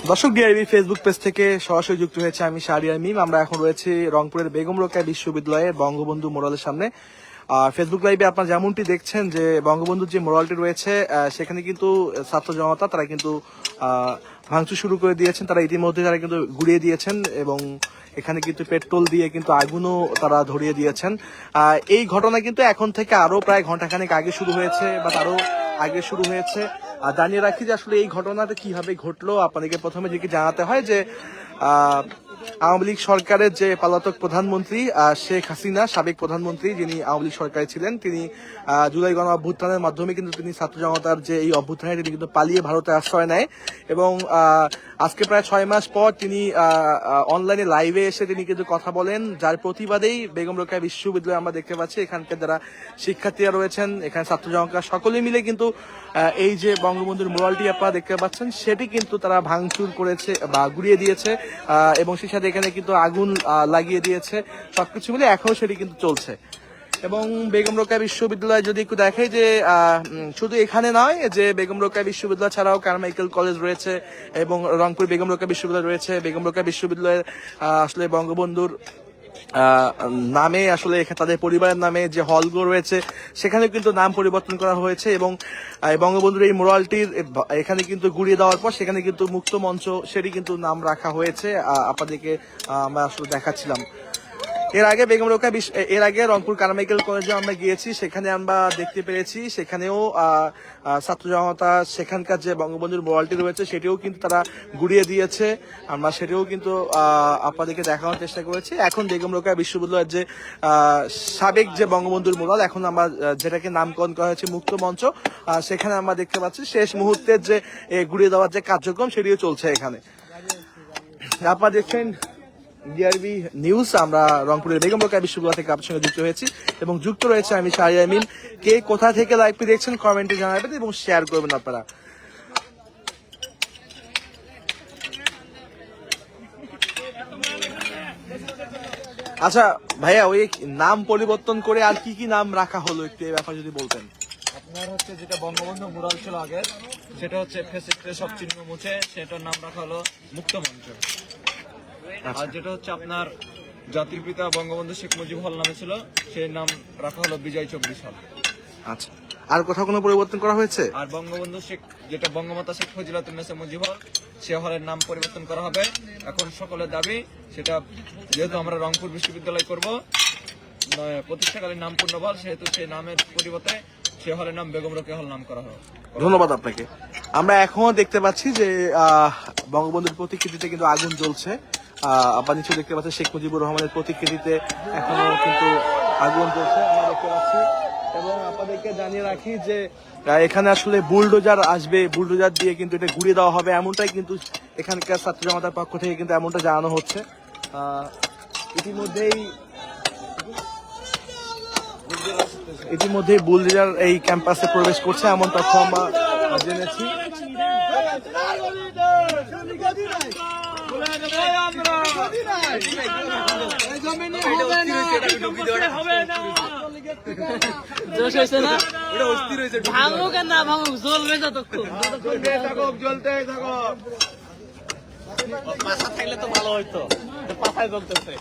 দর্শক DIB Facebook page থেকে সরাসরি যুক্ত হয়েছে আমি শাহরিয়ার মিম। আমরা এখন রয়েছি রংপুরের বেগম রোকেয়া বিশ্ববিদ্যালয়ের বঙ্গবন্ধু মোরালের সামনে। ফেসবুক লাইভে আপনারা যেমনটি দেখছেন যে বঙ্গবন্ধুর যে মোরালটি রয়েছে সেখানে কিন্তু ছাত্র জনতা তারা কিন্তু ভাঙচুর শুরু করে দিয়েছেন। তারা ইতিমধ্যে তারা কিন্তু গুড়িয়ে দিয়েছেন এবং এখানে কিন্তু পেট্রোল দিয়ে কিন্তু আগুনও তারা ধরিয়ে দিয়েছেন। এই ঘটনা কিন্তু এখন থেকে আরো প্রায় ঘন্টাখানেক আগে শুরু হয়েছে বা তারও আগে শুরু হয়েছে। জানিয়ে রাখি যে আসলে এই ঘটনাটা কিভাবে ঘটলো আপনাদেরকে প্রথমে যেটি জানাতে হয় যে আওয়ামী লীগ সরকারের যে পলাতক প্রধানমন্ত্রী শেখ হাসিনা, সাবেক প্রধানমন্ত্রী যিনি আওয়ামী লীগ সরকারে ছিলেন, তিনি জুলাই গণ অভ্যুত্থানের মাধ্যমে কিন্তু তিনি ছাত্র জনতার যে এই অভ্যুত্থানে তিনি কিন্তু পালিয়ে ভারতে আশ্রয় নেয় এবং আজকে প্রায় 6 মাস পর তিনি অনলাইনে লাইভে এসে তিনি কিন্তু কথা বলেন, যার প্রতিবাদেই বেগম রোকেয়া বিশ্ববিদ্যালয়ে আমরা দেখতে পাচ্ছি এখানকার যারা শিক্ষার্থীরা রয়েছেন, এখানে ছাত্র জনতা সকলে মিলে কিন্তু এই যে বঙ্গবন্ধুর মোরালটি আপনারা দেখতে পাচ্ছেন সেটি কিন্তু তারা ভাঙচুর করেছে বা গুড়িয়ে দিয়েছে এবং সেই সাথে এখানে কিন্তু আগুন লাগিয়ে দিয়েছে। সবকিছু মিলে এখনো সেটি কিন্তু চলছে। এবং বেগম রোকেয়া বিশ্ববিদ্যালয় যদি একটু দেখে যে শুধু এখানে নয়, যে বেগম রোকেয়া বিশ্ববিদ্যালয় ছাড়াও কারমাইকেল কলেজ রয়েছে এবং রংপুর বেগম রোকেয়া বিশ্ববিদ্যালয় রয়েছে। বেগম রোকেয়া বিশ্ববিদ্যালয়ের আসলে বঙ্গবন্ধুর নামে আসলে তাদের পরিবারের নামে যে হলগুলো রয়েছে সেখানে কিন্তু নাম পরিবর্তন করা হয়েছে এবং বঙ্গবন্ধুর এই মোরালটির এখানে কিন্তু গুড়িয়ে দেওয়ার পর সেখানে কিন্তু মুক্ত মঞ্চ সেটি কিন্তু নাম রাখা হয়েছে। আপনাদেরকে আমরা আসলে দেখাচ্ছিলাম। এর আগে রংপুর কারমাইকেল কলেজে আমরা গিয়েছি, সেখানে আমরা দেখতে পেরেছি সেখানেও ছাত্র জনতা সেখানকার যে বঙ্গবন্ধুর মোরালটি রয়েছে সেটিও কিন্তু তারা গুড়িয়ে দিয়েছে। আমরা সেটিও কিন্তু আপনাদেরকে দেখানোর চেষ্টা করেছি। এখন বেগম রোকেয়া বিশ্ববিদ্যালয়ের যে সাবেক যে বঙ্গবন্ধুর মোরাল, এখন আমরা যেটাকে নামকরণ করা হয়েছে মুক্ত মঞ্চ, সেখানে আমরা দেখতে পাচ্ছি শেষ মুহূর্তের যে গুড়িয়ে দেওয়ার যে কার্যক্রম সেটিও চলছে এখানে। আপনারা দেখছেন ডিআরবি নিউজ। আমরা রংপুরের বেগম রোকেয়া বিশ্ববিদ্যালয় থেকে আপনার সঙ্গে যুক্ত হয়েছি এবং যুক্ত রয়েছে আমি শাহরিয়ার মিম। কে কোথা থেকে লাইভটি দেখছেন কমেন্টে জানাবেন এবং শেয়ার করবেন আপনারা। আচ্ছা ভাইয়া, ওই নাম পরিবর্তন করে আর কি কি নাম রাখা হলো একটু এই ব্যাপারে যদি বলতেন। আপনার হচ্ছে যেটা বঙ্গবন্ধু মুরাল ছিল আগে, সেটা হচ্ছে ফেসিস্টের সব চিহ্ন মুছে সেটার নাম রাখা হলো মুক্ত মঞ্চ। আর যেটা হচ্ছে আপনার জাতির পিতা বঙ্গবন্ধু শেখ মুজিব হল নামে ছিল, সেই নাম রাখা হলো বিজয় 24 হল। আচ্ছা, আর কোথাও কোনো পরিবর্তন করা হয়েছে? আর বঙ্গবন্ধু শেখ যেটা বঙ্গমাতা শেখ ফজিলাতুন্নেসা মুজিব হল, সে হলের নাম পরিবর্তন করা হবে। এখন সকলের দাবি সেটা যেহেতু আমরা রংপুর বিশ্ববিদ্যালয় করব প্রতিষ্ঠাকালীন নাম পূর্ণবল, সেহেতু সেই নামের পরিবর্তে সে হলের নাম বেগম রোকেয়া হল নাম করা হবে। ধন্যবাদ আপনাকে। আমরা এখনো দেখতে পাচ্ছি যে বঙ্গবন্ধুর প্রতিকৃতিতে কিন্তু আগুন জ্বলছে। আপনারা নিশ্চয়ই দেখতে পাচ্ছেন শেখ মুজিবুর রহমানের প্রতিকৃতিতে এখনো কিন্তু আগুন জ্বলছে আমরা দেখতে পাচ্ছি। এবং আপনাদেরকে জানিয়ে রাখি যে এখানে আসলে বুলডোজার আসবে, বুলডোজার দিয়ে কিন্তু এটা ঘুরিয়ে দেওয়া হবে, এমনটাই কিন্তু এখানকার ছাত্র জনতার পক্ষ থেকে কিন্তু এমনটা জানানো হচ্ছে। ইতিমধ্যেই বুলডোজার এই ক্যাম্পাসে প্রবেশ করছে এমন তথ্য আমরা জেনেছি। ভাঙুক আর না ভাঙুক জ্বলবে যতক্ষণ, জ্বলতে থাকো। পাশা থাকলে তো ভালো হইতো, পাশায় জ্বলতেছে।